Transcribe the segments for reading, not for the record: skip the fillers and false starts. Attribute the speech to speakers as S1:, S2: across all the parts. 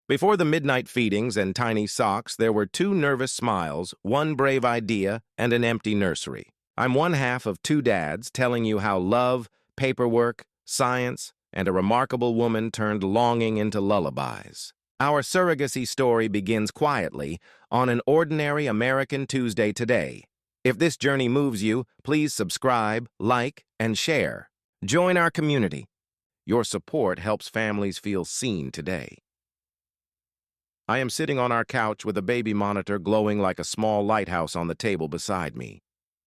S1: Before the midnight feedings and tiny socks, there were 2 nervous smiles, 1 brave idea, and an empty nursery. I'm one half of 2 dads telling you how love, paperwork, science, and a remarkable woman turned longing into lullabies. Our surrogacy story begins quietly on an ordinary American Tuesday today. If this journey moves you, please subscribe, like, and share. Join our community. Your support helps families feel seen today. I am sitting on our couch with a baby monitor glowing like a small lighthouse on the table beside me.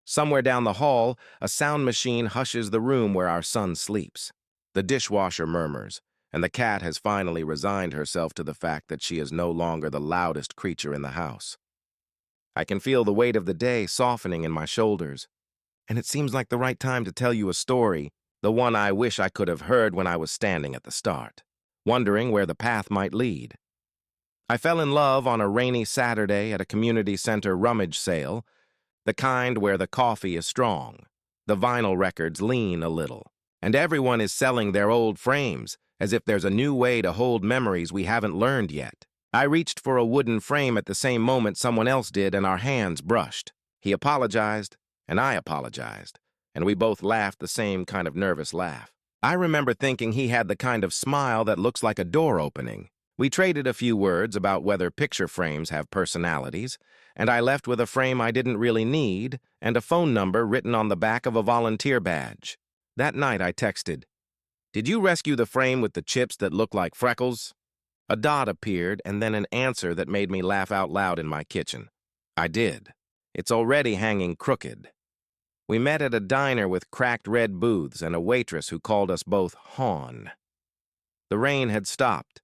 S1: Somewhere down the hall, a sound machine hushes the room where our son sleeps. The dishwasher murmurs, and the cat has finally resigned herself to the fact that she is no longer the loudest creature in the house. I can feel the weight of the day softening in my shoulders, and it seems like the right time to tell you a story, the one I wish I could have heard when I was standing at the start, wondering where the path might lead. I fell in love on a rainy Saturday at a community center rummage sale, the kind where the coffee is strong, the vinyl records lean a little, and everyone is selling their old frames as if there's a new way to hold memories we haven't learned yet. I reached for a wooden frame at the same moment someone else did, and our hands brushed. He apologized, and I apologized, and we both laughed the same kind of nervous laugh. I remember thinking he had the kind of smile that looks like a door opening. We traded a few words about whether picture frames have personalities, and I left with a frame I didn't really need and a phone number written on the back of a volunteer badge. That night I texted, "Did you rescue the frame with the chips that look like freckles?" A dot appeared and then an answer that made me laugh out loud in my kitchen. I did. It's already hanging crooked. We met at a diner with cracked red booths and a waitress who called us both Hawn. The rain had stopped,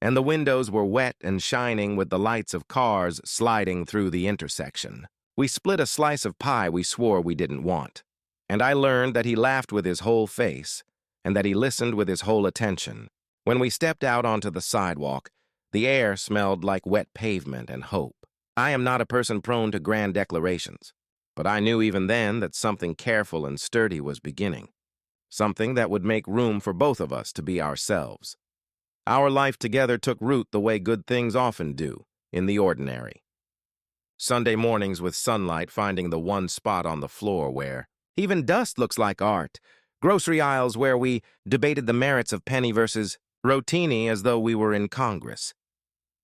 S1: and the windows were wet and shining with the lights of cars sliding through the intersection. We split a slice of pie we swore we didn't want, and I learned that he laughed with his whole face and that he listened with his whole attention. When we stepped out onto the sidewalk, the air smelled like wet pavement and hope. I am not a person prone to grand declarations, but I knew even then that something careful and sturdy was beginning, something that would make room for both of us to be ourselves. Our life together took root the way good things often do, in the ordinary. Sunday mornings with sunlight finding the one spot on the floor where even dust looks like art. Grocery aisles where we debated the merits of penny versus rotini as though we were in Congress.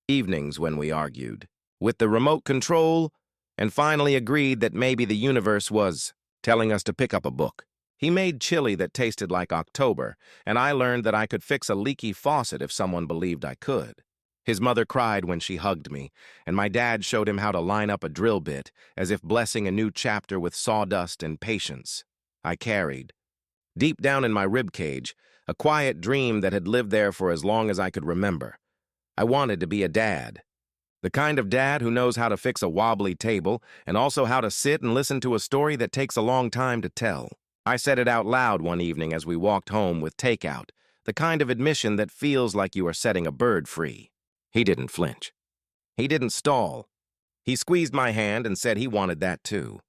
S1: Evenings when we argued, with the remote control, and finally agreed that maybe the universe was telling us to pick up a book. He made chili that tasted like October, and I learned that I could fix a leaky faucet if someone believed I could. His mother cried when she hugged me, and my dad showed him how to line up a drill bit, as if blessing a new chapter with sawdust and patience. I carried, deep down in my ribcage, a quiet dream that had lived there for as long as I could remember. I wanted to be a dad. The kind of dad who knows how to fix a wobbly table and also how to sit and listen to a story that takes a long time to tell. I said it out loud one evening as we walked home with takeout, the kind of admission that feels like you are setting a bird free. He didn't flinch. He didn't stall. He squeezed my hand and said he wanted that too.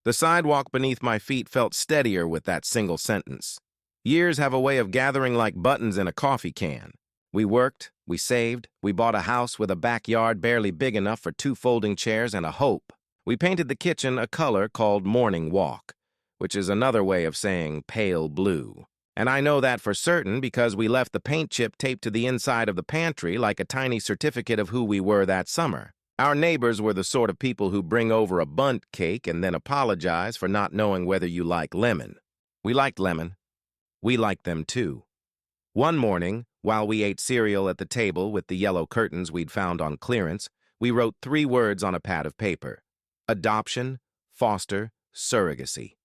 S1: The sidewalk beneath my feet felt steadier with that single sentence. Years have a way of gathering like buttons in a coffee can. We worked, we saved, we bought a house with a backyard barely big enough for 2 folding chairs and a hope. We painted the kitchen a color called morning walk, which is another way of saying pale blue. And I know that for certain because we left the paint chip taped to the inside of the pantry like a tiny certificate of who we were that summer. Our neighbors were the sort of people who bring over a bundt cake and then apologize for not knowing whether you like lemon. We liked lemon. We liked them too. One morning, while we ate cereal at the table with the yellow curtains we'd found on clearance, we wrote 3 words on a pad of paper: adoption, foster, surrogacy.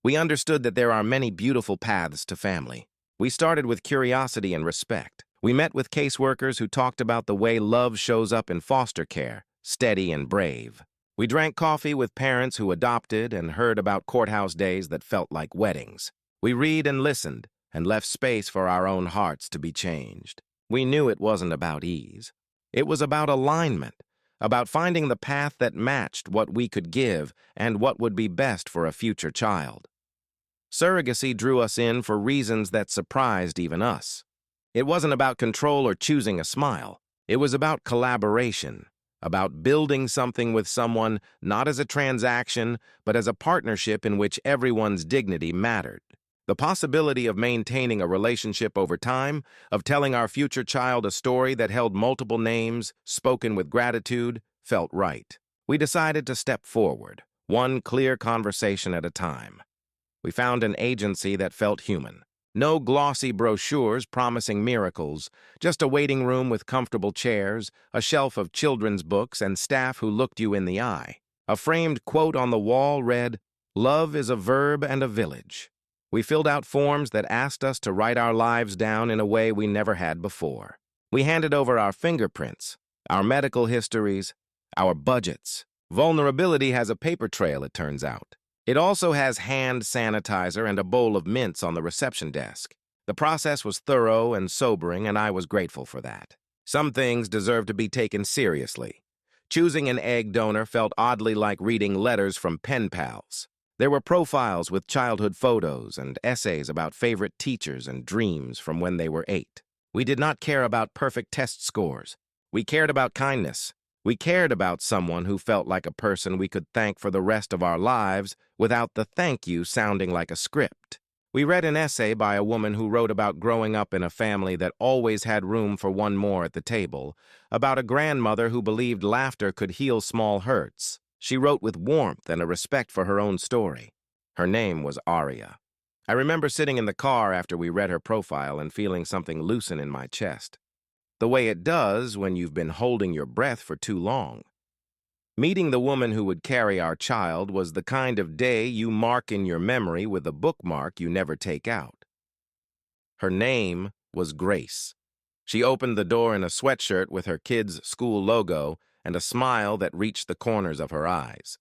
S1: We understood that there are many beautiful paths to family. We started with curiosity and respect. We met with caseworkers who talked about the way love shows up in foster care, steady and brave. We drank coffee with parents who adopted and heard about courthouse days that felt like weddings. We read and listened and left space for our own hearts to be changed. We knew it wasn't about ease. It was about alignment, about finding the path that matched what we could give and what would be best for a future child. Surrogacy drew us in for reasons that surprised even us. It wasn't about control or choosing a smile. It was about collaboration, about building something with someone not as a transaction, but as a partnership in which everyone's dignity mattered. The possibility of maintaining a relationship over time, of telling our future child a story that held multiple names, spoken with gratitude, felt right. We decided to step forward, one clear conversation at a time. We found an agency that felt human. No glossy brochures promising miracles, just a waiting room with comfortable chairs, a shelf of children's books, and staff who looked you in the eye. A framed quote on the wall read, "Love is a verb and a village." We filled out forms that asked us to write our lives down in a way we never had before. We handed over our fingerprints, our medical histories, our budgets. Vulnerability has a paper trail, it turns out. It also has hand sanitizer and a bowl of mints on the reception desk. The process was thorough and sobering, and I was grateful for that. Some things deserve to be taken seriously. Choosing an egg donor felt oddly like reading letters from pen pals. There were profiles with childhood photos and essays about favorite teachers and dreams from when they were 8. We did not care about perfect test scores. We cared about kindness. We cared about someone who felt like a person we could thank for the rest of our lives without the thank you sounding like a script. We read an essay by a woman who wrote about growing up in a family that always had room for one more at the table, about a grandmother who believed laughter could heal small hurts. She wrote with warmth and a respect for her own story. Her name was Aria. I remember sitting in the car after we read her profile and feeling something loosen in my chest. The way it does when you've been holding your breath for too long. Meeting the woman who would carry our child was the kind of day you mark in your memory with a bookmark you never take out. Her name was Grace. She opened the door in a sweatshirt with her kid's school logo and a smile that reached the corners of her eyes.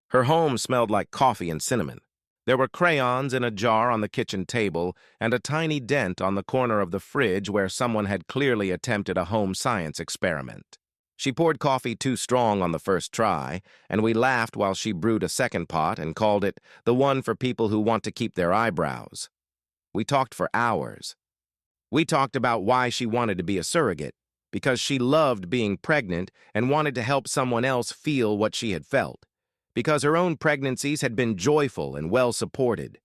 S1: Her home smelled like coffee and cinnamon. There were crayons in a jar on the kitchen table and a tiny dent on the corner of the fridge where someone had clearly attempted a home science experiment. She poured coffee too strong on the first try, and we laughed while she brewed a second pot and called it the one for people who want to keep their eyebrows. We talked for hours. We talked about why she wanted to be a surrogate, because she loved being pregnant and wanted to help someone else feel what she had felt, because her own pregnancies had been joyful and well-supported.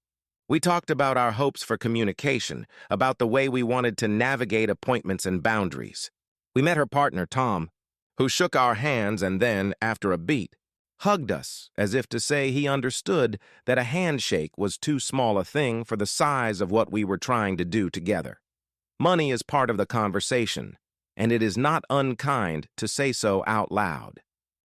S1: We talked about our hopes for communication, about the way we wanted to navigate appointments and boundaries. We met her partner, Tom, who shook our hands and then, after a beat, hugged us as if to say he understood that a handshake was too small a thing for the size of what we were trying to do together. Money is part of the conversation, and it is not unkind to say so out loud.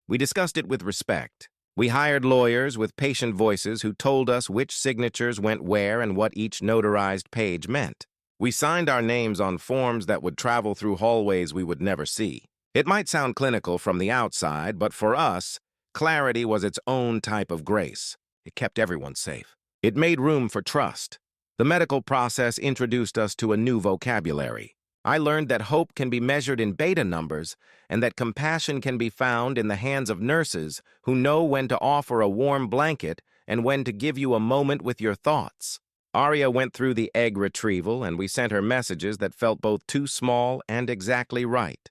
S1: We discussed it with respect. We hired lawyers with patient voices who told us which signatures went where and what each notarized page meant. We signed our names on forms that would travel through hallways we would never see. It might sound clinical from the outside, but for us, clarity was its own type of grace. It kept everyone safe. It made room for trust. The medical process introduced us to a new vocabulary. I learned that hope can be measured in beta numbers and that compassion can be found in the hands of nurses who know when to offer a warm blanket and when to give you a moment with your thoughts. Aria went through the egg retrieval and we sent her messages that felt both too small and exactly right.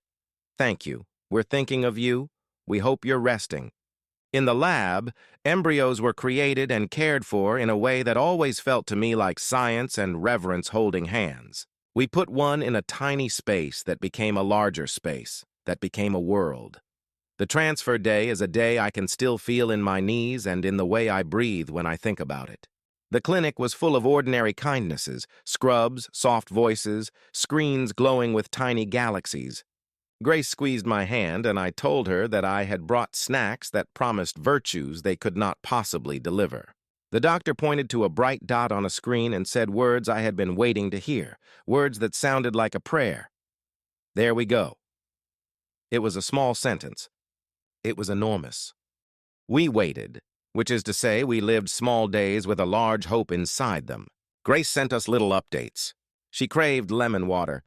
S1: Thank you. We're thinking of you. We hope you're resting. In the lab, embryos were created and cared for in a way that always felt to me like science and reverence holding hands. We put one in a tiny space that became a larger space, that became a world. The transfer day is a day I can still feel in my knees and in the way I breathe when I think about it. The clinic was full of ordinary kindnesses, scrubs, soft voices, screens glowing with tiny galaxies. Grace squeezed my hand, and I told her that I had brought snacks that promised virtues they could not possibly deliver. The doctor pointed to a bright dot on a screen and said words I had been waiting to hear, words that sounded like a prayer. There we go. It was a small sentence. It was enormous. We waited, which is to say we lived small days with a large hope inside them. Grace sent us little updates. She craved lemon water.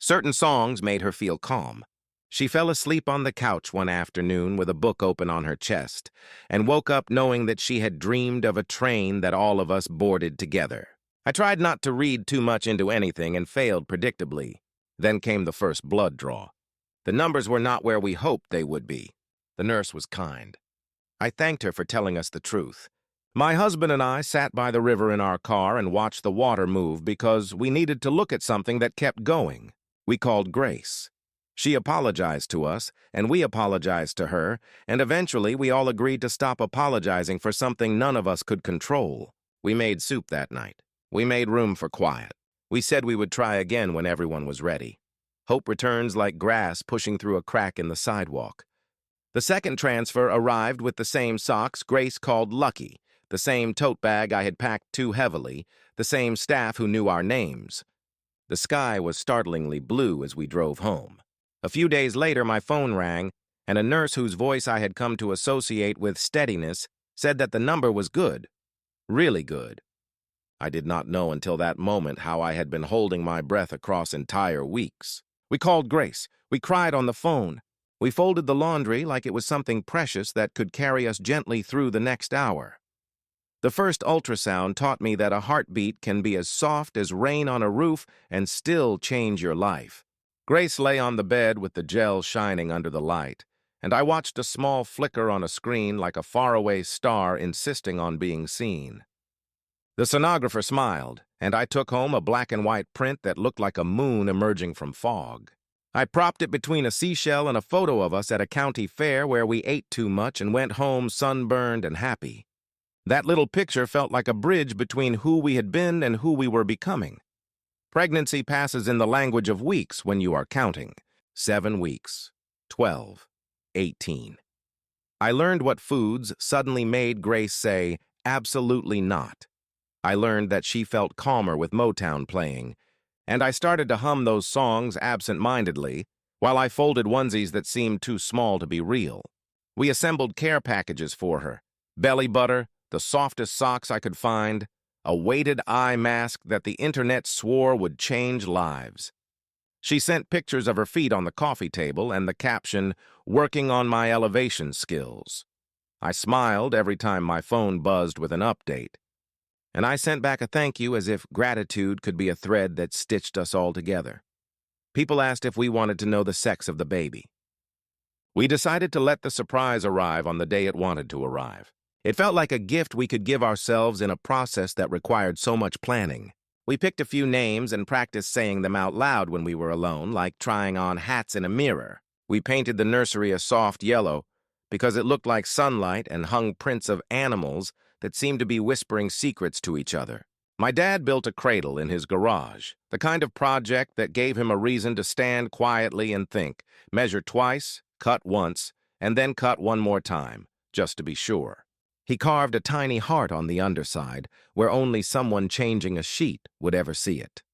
S1: Certain songs made her feel calm. She fell asleep on the couch one afternoon with a book open on her chest and woke up knowing that she had dreamed of a train that all of us boarded together. I tried not to read too much into anything and failed predictably. Then came the first blood draw. The numbers were not where we hoped they would be. The nurse was kind. I thanked her for telling us the truth. My husband and I sat by the river in our car and watched the water move because we needed to look at something that kept going. We called Grace. She apologized to us, and we apologized to her, and eventually we all agreed to stop apologizing for something none of us could control. We made soup that night. We made room for quiet. We said we would try again when everyone was ready. Hope returns like grass pushing through a crack in the sidewalk. The second transfer arrived with the same socks Grace called lucky, the same tote bag I had packed too heavily, the same staff who knew our names. The sky was startlingly blue as we drove home. A few days later, my phone rang, and a nurse whose voice I had come to associate with steadiness said that the number was good, really good. I did not know until that moment how I had been holding my breath across entire weeks. We called Grace. We cried on the phone. We folded the laundry like it was something precious that could carry us gently through the next hour. The first ultrasound taught me that a heartbeat can be as soft as rain on a roof and still change your life. Grace lay on the bed with the gel shining under the light, and I watched a small flicker on a screen like a faraway star insisting on being seen. The sonographer smiled, and I took home a black and white print that looked like a moon emerging from fog. I propped it between a seashell and a photo of us at a county fair where we ate too much and went home sunburned and happy. That little picture felt like a bridge between who we had been and who we were becoming. Pregnancy passes in the language of weeks when you are counting. 7 weeks, 12, 18. I learned what foods suddenly made Grace say, absolutely not. I learned that she felt calmer with Motown playing, and I started to hum those songs absent-mindedly while I folded onesies that seemed too small to be real. We assembled care packages for her, belly butter, the softest socks I could find, a weighted eye mask that the internet swore would change lives. She sent pictures of her feet on the coffee table and the caption, "Working on my elevation skills." I smiled every time my phone buzzed with an update, and I sent back a thank you as if gratitude could be a thread that stitched us all together. People asked if we wanted to know the sex of the baby. We decided to let the surprise arrive on the day it wanted to arrive. It felt like a gift we could give ourselves in a process that required so much planning. We picked a few names and practiced saying them out loud when we were alone, like trying on hats in a mirror. We painted the nursery a soft yellow because it looked like sunlight and hung prints of animals that seemed to be whispering secrets to each other. My dad built a cradle in his garage, the kind of project that gave him a reason to stand quietly and think, measure twice, cut once, and then cut one more time, just to be sure. He carved a tiny heart on the underside, where only someone changing a sheet would ever see it.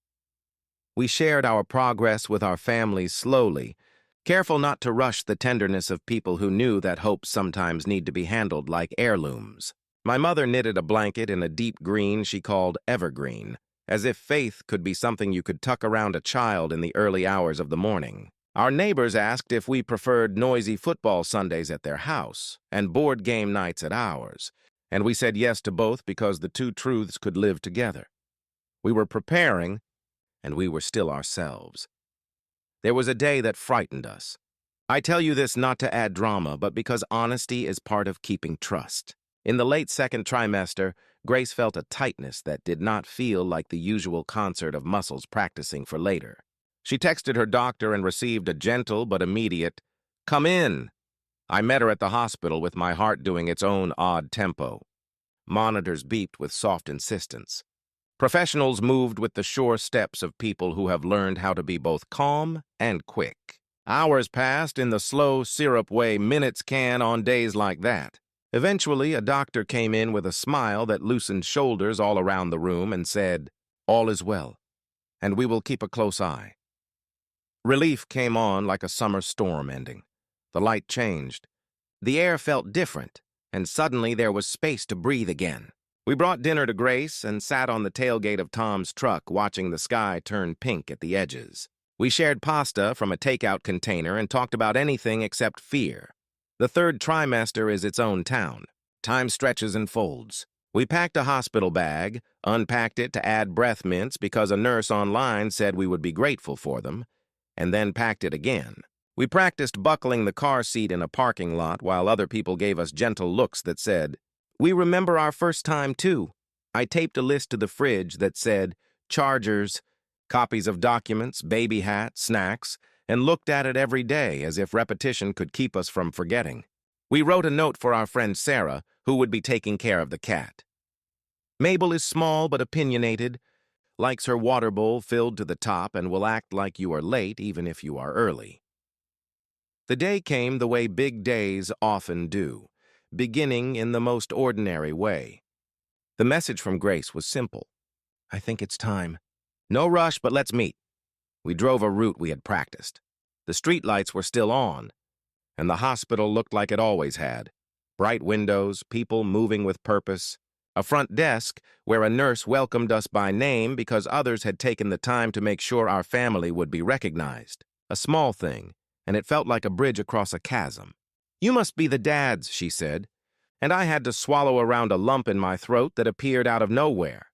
S1: We shared our progress with our families slowly, careful not to rush the tenderness of people who knew that hopes sometimes need to be handled like heirlooms. My mother knitted a blanket in a deep green she called evergreen, as if faith could be something you could tuck around a child in the early hours of the morning. Our neighbors asked if we preferred noisy football Sundays at their house and board game nights at ours, and we said yes to both because the two truths could live together. We were preparing, and we were still ourselves. There was a day that frightened us. I tell you this not to add drama, but because honesty is part of keeping trust. In the late second trimester, Grace felt a tightness that did not feel like the usual concert of muscles practicing for later. She texted her doctor and received a gentle but immediate, "Come in." I met her at the hospital with my heart doing its own odd tempo. Monitors beeped with soft insistence. Professionals moved with the sure steps of people who have learned how to be both calm and quick. Hours passed in the slow syrup way minutes can on days like that. Eventually, a doctor came in with a smile that loosened shoulders all around the room and said, "All is well, and we will keep a close eye." Relief came on like a summer storm ending. The light changed. The air felt different, and suddenly there was space to breathe again. We brought dinner to Grace and sat on the tailgate of Tom's truck watching the sky turn pink at the edges. We shared pasta from a takeout container and talked about anything except fear. The third trimester is its own town. Time stretches and folds. We packed a hospital bag, unpacked it to add breath mints because a nurse online said we would be grateful for them, and then packed it again. We practiced buckling the car seat in a parking lot while other people gave us gentle looks that said, "We remember our first time, too." I taped a list to the fridge that said, chargers, copies of documents, baby hats, snacks, and looked at it every day as if repetition could keep us from forgetting. We wrote a note for our friend Sarah, who would be taking care of the cat. Mabel is small but opinionated, likes her water bowl filled to the top, and will act like you are late even if you are early. The day came the way big days often do, beginning in the most ordinary way. The message from Grace was simple. "I think it's time. No rush, but let's meet." We drove a route we had practiced. The streetlights were still on, and the hospital looked like it always had. Bright windows, people moving with purpose, a front desk where a nurse welcomed us by name because others had taken the time to make sure our family would be recognized. A small thing, and it felt like a bridge across a chasm. "You must be the dads," she said, and I had to swallow around a lump in my throat that appeared out of nowhere.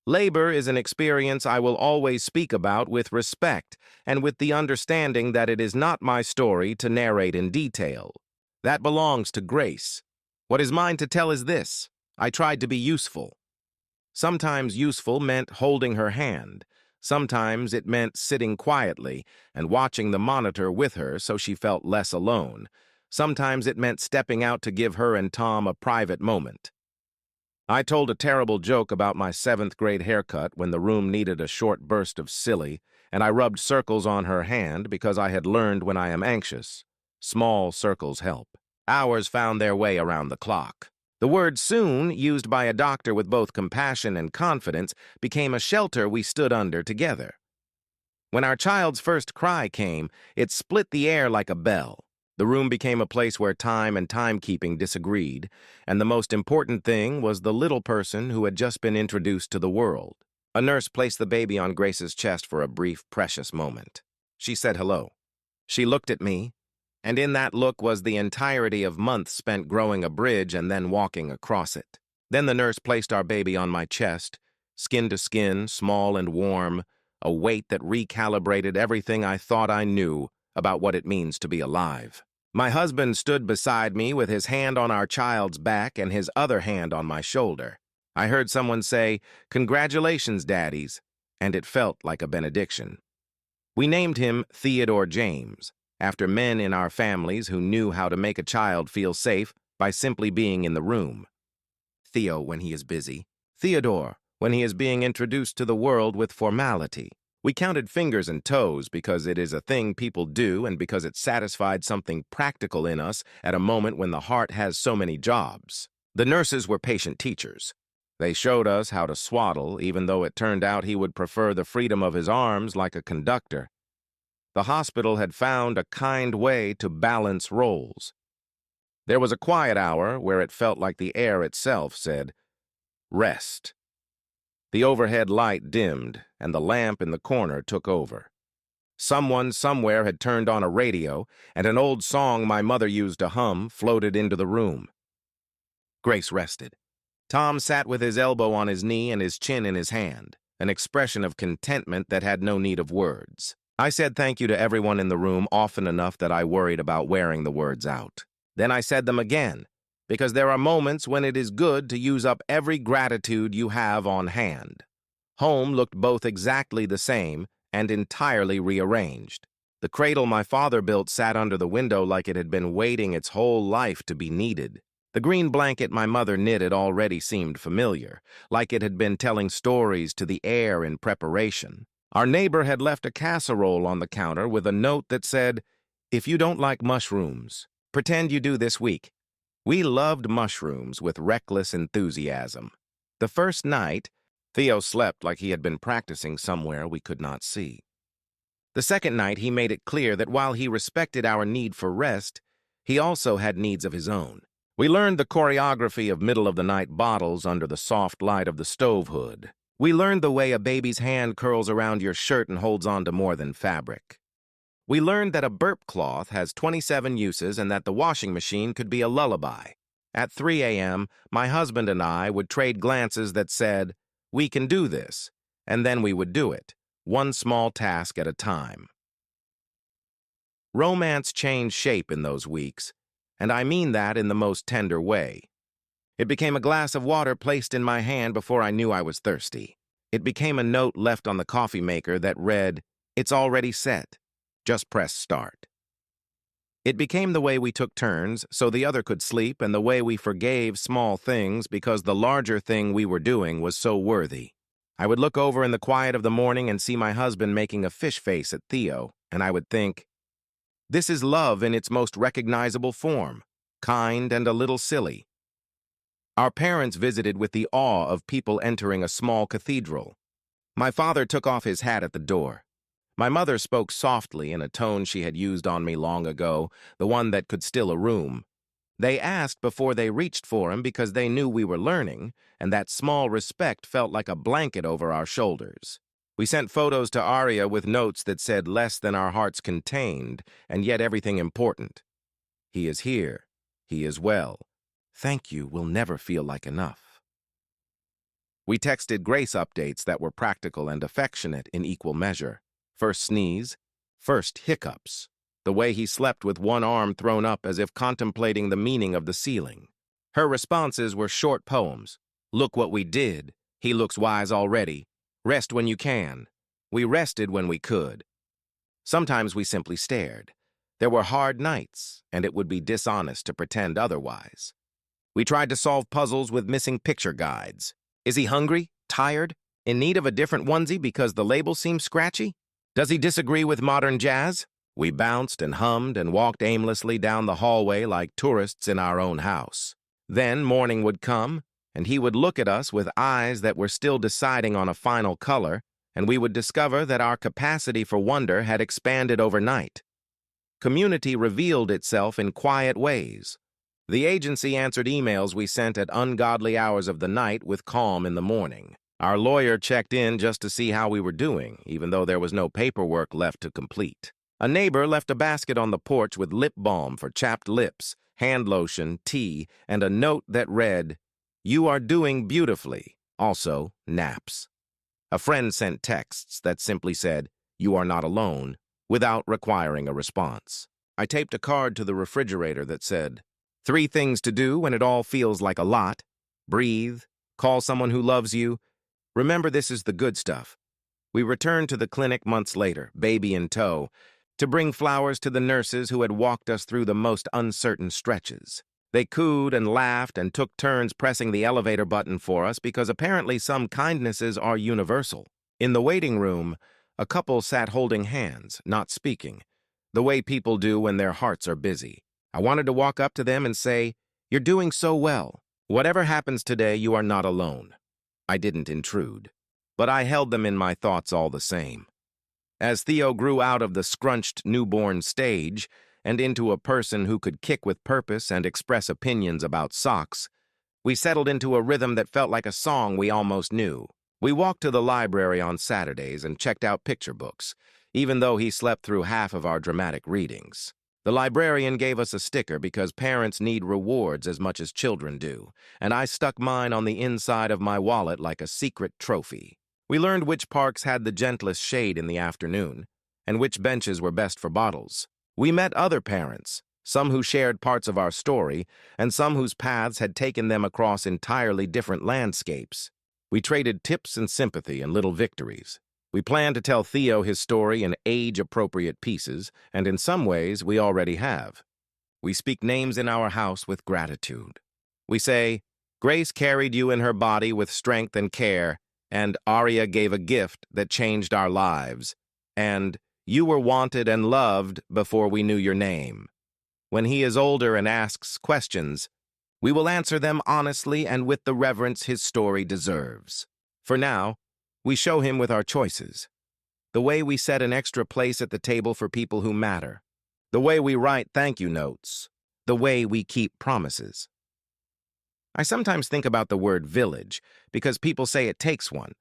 S1: Labor is an experience I will always speak about with respect and with the understanding that it is not my story to narrate in detail. That belongs to Grace. What is mine to tell is this: I tried to be useful. Sometimes useful meant holding her hand. Sometimes it meant sitting quietly and watching the monitor with her so she felt less alone. Sometimes it meant stepping out to give her and Tom a private moment. I told a terrible joke about my 7th grade haircut when the room needed a short burst of silly, and I rubbed circles on her hand because I had learned when I am anxious, small circles help. Hours found their way around the clock. The word soon, used by a doctor with both compassion and confidence, became a shelter we stood under together. When our child's first cry came, it split the air like a bell. The room became a place where time and timekeeping disagreed, and the most important thing was the little person who had just been introduced to the world. A nurse placed the baby on Grace's chest for a brief, precious moment. She said hello. She looked at me, and in that look was the entirety of months spent growing a bridge and then walking across it. Then the nurse placed our baby on my chest, skin to skin, small and warm, a weight that recalibrated everything I thought I knew about what it means to be alive. My husband stood beside me with his hand on our child's back and his other hand on my shoulder. I heard someone say, "Congratulations, daddies," and it felt like a benediction. We named him Theodore James, after men in our families who knew how to make a child feel safe by simply being in the room. Theo when he is busy. Theodore when he is being introduced to the world with formality. We counted fingers and toes because it is a thing people do and because it satisfied something practical in us at a moment when the heart has so many jobs. The nurses were patient teachers. They showed us how to swaddle, even though it turned out he would prefer the freedom of his arms like a conductor. The hospital had found a kind way to balance roles. There was a quiet hour where it felt like the air itself said, "Rest." The overhead light dimmed, and the lamp in the corner took over. Someone somewhere had turned on a radio, and an old song my mother used to hum floated into the room. Grace rested. Tom sat with his elbow on his knee and his chin in his hand, an expression of contentment that had no need of words. I said thank you to everyone in the room often enough that I worried about wearing the words out. Then I said them again, because there are moments when it is good to use up every gratitude you have on hand. Home looked both exactly the same and entirely rearranged. The cradle my father built sat under the window like it had been waiting its whole life to be needed. The green blanket my mother knitted already seemed familiar, like it had been telling stories to the air in preparation. Our neighbor had left a casserole on the counter with a note that said, "If you don't like mushrooms, pretend you do this week." We loved mushrooms with reckless enthusiasm. The first night, Theo slept like he had been practicing somewhere we could not see. The second night, he made it clear that while he respected our need for rest, he also had needs of his own. We learned the choreography of middle-of-the-night bottles under the soft light of the stove hood. We learned the way a baby's hand curls around your shirt and holds on to more than fabric. We learned that a burp cloth has 27 uses and that the washing machine could be a lullaby. At 3 a.m., my husband and I would trade glances that said, "We can do this," and then we would do it, one small task at a time. Romance changed shape in those weeks, and I mean that in the most tender way. It became a glass of water placed in my hand before I knew I was thirsty. It became a note left on the coffee maker that read, "It's already set. Just press start." It became the way we took turns so the other could sleep and the way we forgave small things because the larger thing we were doing was so worthy. I would look over in the quiet of the morning and see my husband making a fish face at Theo, and I would think, this is love in its most recognizable form, kind and a little silly. Our parents visited with the awe of people entering a small cathedral. My father took off his hat at the door. My mother spoke softly in a tone she had used on me long ago, the one that could still a room. They asked before they reached for him because they knew we were learning, and that small respect felt like a blanket over our shoulders. We sent photos to Aria with notes that said less than our hearts contained, and yet everything important. He is here. He is well. Thank you will never feel like enough. We texted Grace updates that were practical and affectionate in equal measure. First sneeze, first hiccups, the way he slept with one arm thrown up as if contemplating the meaning of the ceiling. Her responses were short poems. Look what we did. He looks wise already. Rest when you can. We rested when we could. Sometimes we simply stared. There were hard nights, and it would be dishonest to pretend otherwise. We tried to solve puzzles with missing picture guides. Is he hungry? Tired? In need of a different onesie because the label seems scratchy? Does he disagree with modern jazz? We bounced and hummed and walked aimlessly down the hallway like tourists in our own house. Then morning would come, and he would look at us with eyes that were still deciding on a final color, and we would discover that our capacity for wonder had expanded overnight. Community revealed itself in quiet ways. The agency answered emails we sent at ungodly hours of the night with calm in the morning. Our lawyer checked in just to see how we were doing, even though there was no paperwork left to complete. A neighbor left a basket on the porch with lip balm for chapped lips, hand lotion, tea, and a note that read, "You are doing beautifully." Also, naps. A friend sent texts that simply said, "You are not alone," without requiring a response. I taped a card to the refrigerator that said, 3 things to do when it all feels like a lot. Breathe, call someone who loves you. Remember, this is the good stuff. We returned to the clinic months later, baby in tow, to bring flowers to the nurses who had walked us through the most uncertain stretches. They cooed and laughed and took turns pressing the elevator button for us because apparently some kindnesses are universal. In the waiting room, a couple sat holding hands, not speaking, the way people do when their hearts are busy. I wanted to walk up to them and say, "You're doing so well. Whatever happens today, you are not alone." I didn't intrude, but I held them in my thoughts all the same. As Theo grew out of the scrunched newborn stage and into a person who could kick with purpose and express opinions about socks, we settled into a rhythm that felt like a song we almost knew. We walked to the library on Saturdays and checked out picture books, even though he slept through half of our dramatic readings. The librarian gave us a sticker because parents need rewards as much as children do, and I stuck mine on the inside of my wallet like a secret trophy. We learned which parks had the gentlest shade in the afternoon, and which benches were best for bottles. We met other parents, some who shared parts of our story, and some whose paths had taken them across entirely different landscapes. We traded tips and sympathy and little victories. We planned to tell Theo his story in age-appropriate pieces, and in some ways we already have. We speak names in our house with gratitude. We say, "Grace carried you in her body with strength and care," and "Aria gave a gift that changed our lives," and "You were wanted and loved before we knew your name." When he is older and asks questions, we will answer them honestly and with the reverence his story deserves. For now, we show him with our choices. The way we set an extra place at the table for people who matter. The way we write thank you notes. The way we keep promises. I sometimes think about the word village because people say it takes one.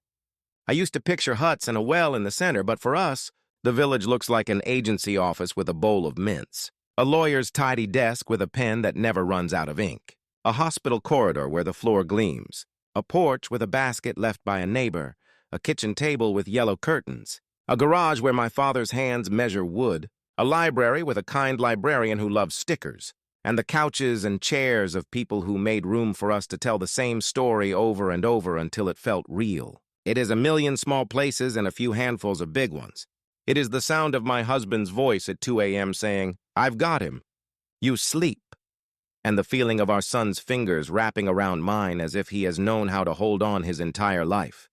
S1: I used to picture huts and a well in the center, but for us, the village looks like an agency office with a bowl of mints, a lawyer's tidy desk with a pen that never runs out of ink, a hospital corridor where the floor gleams, a porch with a basket left by a neighbor, a kitchen table with yellow curtains, a garage where my father's hands measure wood, A library with a kind librarian who loves stickers, and the couches and chairs of people who made room for us to tell the same story over and over until it felt real. It is a million small places and a few handfuls of big ones. It is the sound of my husband's voice at 2 a.m. saying, "I've got him. You sleep." And the feeling of our son's fingers wrapping around mine as if he has known how to hold on his entire life.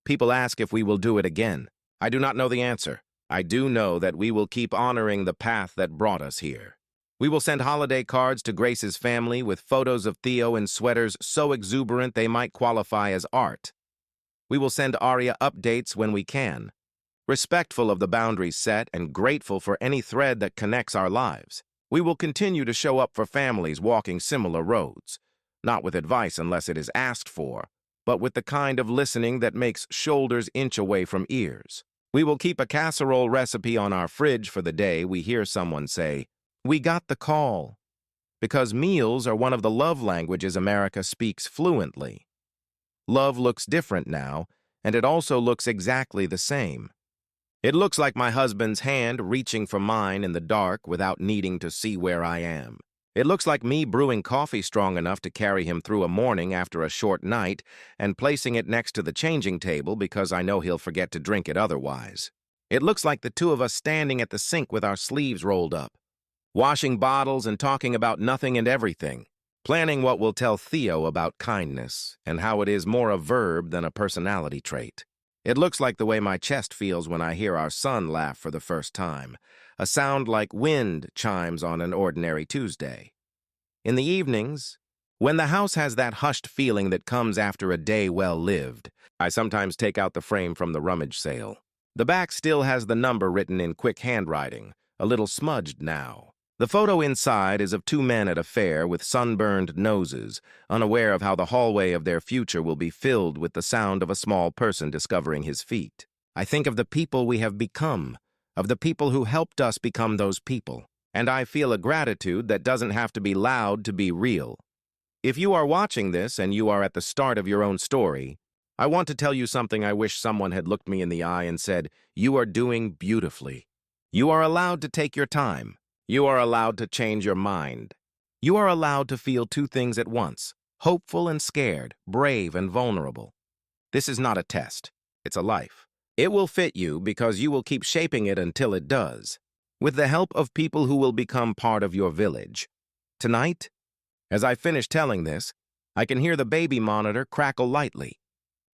S1: People ask if we will do it again. I do not know the answer. I do know that we will keep honoring the path that brought us here. We will send holiday cards to Grace's family with photos of Theo in sweaters so exuberant they might qualify as art. We will send Aria updates when we can, respectful of the boundaries set and grateful for any thread that connects our lives. We will continue to show up for families walking similar roads, not with advice unless it is asked for, but with the kind of listening that makes shoulders inch away from ears. We will keep a casserole recipe on our fridge for the day we hear someone say, "We got the call," because meals are one of the love languages America speaks fluently. Love looks different now, and it also looks exactly the same. It looks like my husband's hand reaching for mine in the dark without needing to see where I am. It looks like me brewing coffee strong enough to carry him through a morning after a short night and placing it next to the changing table because I know he'll forget to drink it otherwise. It looks like the two of us standing at the sink with our sleeves rolled up, washing bottles and talking about nothing and everything, planning what we'll tell Theo about kindness and how it is more a verb than a personality trait. It looks like the way my chest feels when I hear our son laugh for the first time, a sound like wind chimes on an ordinary Tuesday. In the evenings, when the house has that hushed feeling that comes after a day well lived, I sometimes take out the frame from the rummage sale. The back still has the number written in quick handwriting, a little smudged now. The photo inside is of two men at a fair with sunburned noses, unaware of how the hallway of their future will be filled with the sound of a small person discovering his feet. I think of the people we have become, of the people who helped us become those people, and I feel a gratitude that doesn't have to be loud to be real. If you are watching this and you are at the start of your own story, I want to tell you something I wish someone had looked me in the eye and said, "You are doing beautifully. You are allowed to take your time. You are allowed to change your mind. You are allowed to feel two things at once, hopeful and scared, brave and vulnerable. This is not a test. It's a life. It will fit you because you will keep shaping it until it does, with the help of people who will become part of your village. Tonight, as I finish telling this, I can hear the baby monitor crackle lightly,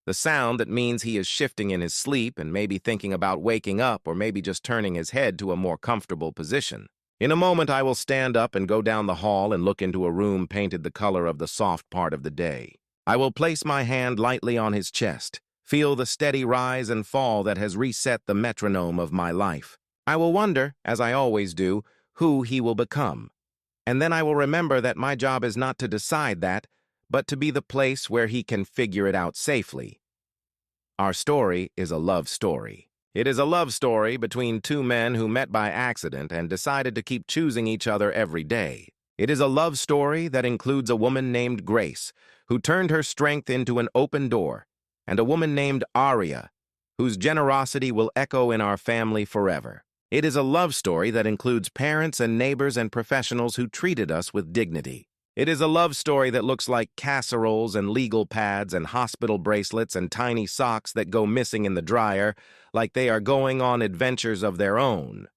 S1: the sound that means he is shifting in his sleep and maybe thinking about waking up or maybe just turning his head to a more comfortable position. In a moment, I will stand up and go down the hall and look into a room painted the color of the soft part of the day. I will place my hand lightly on his chest, feel the steady rise and fall that has reset the metronome of my life. I will wonder, as I always do, who he will become. And then I will remember that my job is not to decide that, but to be the place where he can figure it out safely. Our story is a love story. It is a love story between two men who met by accident and decided to keep choosing each other every day. It is a love story that includes a woman named Grace, who turned her strength into an open door, and a woman named Aria, whose generosity will echo in our family forever. It is a love story that includes parents and neighbors and professionals who treated us with dignity. It is a love story that looks like casseroles and legal pads and hospital bracelets and tiny socks that go missing in the dryer, like they are going on adventures of their own.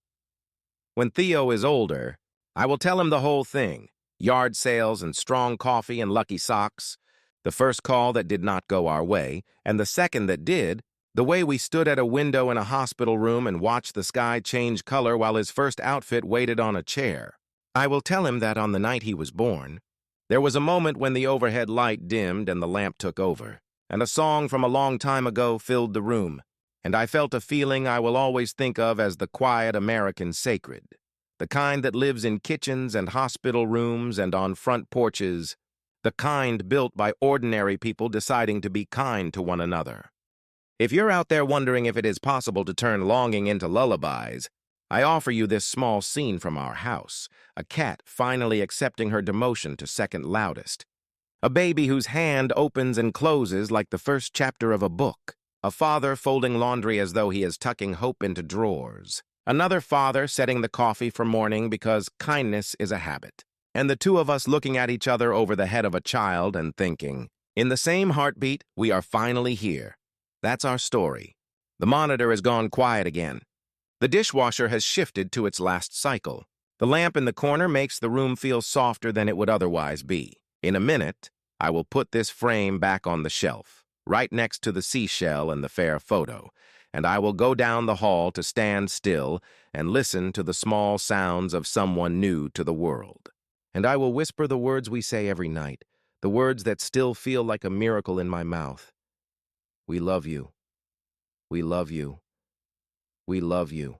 S1: When Theo is older, I will tell him the whole thing: yard sales and strong coffee and lucky socks, the first call that did not go our way, and the second that did, the way we stood at a window in a hospital room and watched the sky change color while his first outfit waited on a chair. I will tell him that on the night he was born, there was a moment when the overhead light dimmed and the lamp took over, and a song from a long time ago filled the room, and I felt a feeling I will always think of as the quiet American sacred, the kind that lives in kitchens and hospital rooms and on front porches, the kind built by ordinary people deciding to be kind to one another. If you're out there wondering if it is possible to turn longing into lullabies, I offer you this small scene from our house, a cat finally accepting her demotion to second loudest, a baby whose hand opens and closes like the first chapter of a book, a father folding laundry as though he is tucking hope into drawers, Another father setting the coffee for morning because kindness is a habit. And the two of us looking at each other over the head of a child and thinking, in the same heartbeat, we are finally here. That's our story. The monitor has gone quiet again. The dishwasher has shifted to its last cycle. The lamp in the corner makes the room feel softer than it would otherwise be. In a minute, I will put this frame back on the shelf, right next to the seashell and the fair photo, and I will go down the hall to stand still and listen to the small sounds of someone new to the world. And I will whisper the words we say every night, the words that still feel like a miracle in my mouth. We love you. We love you. We love you.